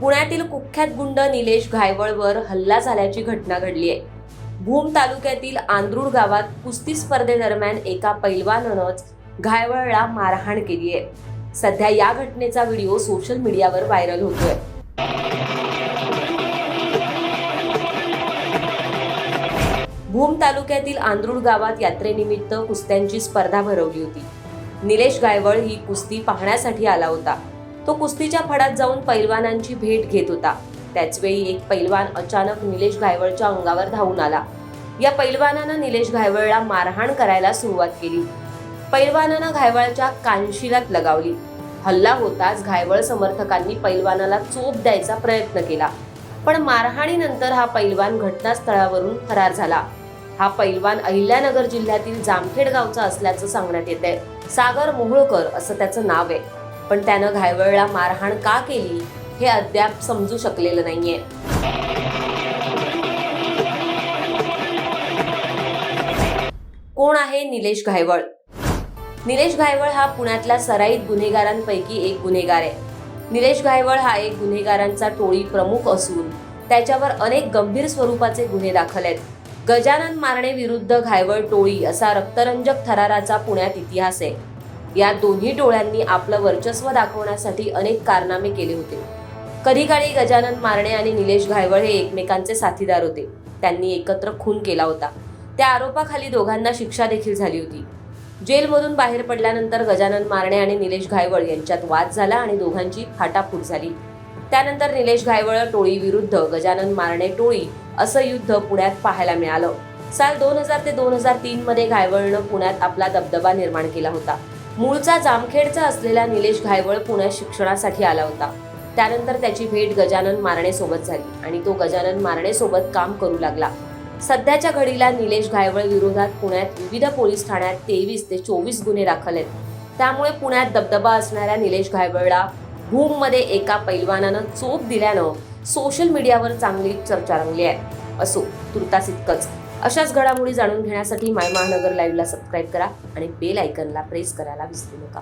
पुण्यातील कुख्यात गुंड निलेश घायवळवर हल्ला झाल्याची घटना घडली आहे। भूम तालुक्यातील आंद्रुड गावात कुस्ती स्पर्धेदरम्यान एका पैलवानानंच घायवळला मारहाण केली आहे। सध्या या घटनेचा व्हिडिओ सोशल मीडियावर व्हायरल होतोय। भूम तालुक्यातील आंद्रुड गावात यात्रेनिमित्त कुस्त्यांची स्पर्धा भरवली होती। निलेश घायवळ ही कुस्ती पाहण्यासाठी आला होता। तो कुस्तीच्या फडात जाऊन पैलवानांची भेट घेत होता। त्याचवेळी एक पैलवान अचानक निलेश घायवळच्या अंगावर धावून आला। या पैलवानानं निलेश घायवळला मारहाण करायला सुरुवात केली। पैलवानानं घायवळच्या कानशिलात लगावली। हल्ला होताच घायवळ समर्थकांनी पैलवानाला चोप द्यायचा प्रयत्न केला, पण मारहाणीनंतर हा पैलवान घटनास्थळावरून फरार झाला। हा पैलवान अहिल्यानगर जिल्ह्यातील जामखेड गावचा असल्याचं सांगण्यात येतंय। सागर मोहोळकर असं त्याचं नाव आहे, पण त्यानं घायवळला मारहाण का केली हे अद्याप समजू शकलेलं नाहीये। कोण आहे निलेश घायवळ? निलेश घायवळ हा पुण्यातल्या सराईत गुन्हेगारांपैकी एक गुन्हेगार आहे। निलेश घायवळ हा एक गुन्हेगारांचा टोळी प्रमुख असून त्याच्यावर अनेक गंभीर स्वरूपाचे गुन्हे दाखल आहेत। गजानन मारणे विरुद्ध घायवळ टोळी असा रक्तरंजक थराराचा पुण्यात इतिहास आहे। या दोन्ही टोळ्यांनी आपलं वर्चस्व दाखवण्यासाठी अनेक कारनामे केले होते। कधी काळी गजानन मारणे आणि निलेश घायवळ हे एकमेकांचे साथीदार होते। त्यांनी एकत्र खून केला होता। त्या आरोपाखाली दोघांना शिक्षा देखील झाली होती। जेलमधून बाहेर पडल्यानंतर गजानन मारणे आणि निलेश घायवळ यांच्यात वाद झाला आणि दोघांची फाटाफूट झाली। त्यानंतर निलेश घायवळ टोळी विरुद्ध गजानन मारणे टोळी असं युद्ध पुण्यात पाहायला मिळालं। साल 2000 ते 2003 मध्ये घायवळनं पुण्यात आपला दबदबा निर्माण केला होता। मूळचा जामखेडचा असलेला निलेश घायवळ पुण्यात शिक्षणासाठी आला होता। त्यानंतर त्याची भेट गजानन मारणे सोबत झाली आणि तो गजानन मारणे सोबत काम करू लागला। सध्याच्या घडीला निलेश घायवळ विरोधात पुण्यात विविध पोलीस ठाण्यात 23 ते 24 गुन्हे दाखल आहेत। त्यामुळे पुण्यात दबदबा असणाऱ्या निलेश घायवळला भूममध्ये एका पैलवानानं चोप दिल्यानं सोशल मीडियावर चांगली चर्चा रंगली आहे। असो, तुर्तास इतकंच। अशाच घडामोडी जाणून घेण्यासाठी माय महानगर लाईव्हला सबस्क्राईब करा आणि बेल आयकॉनला प्रेस करायला विसरू नका।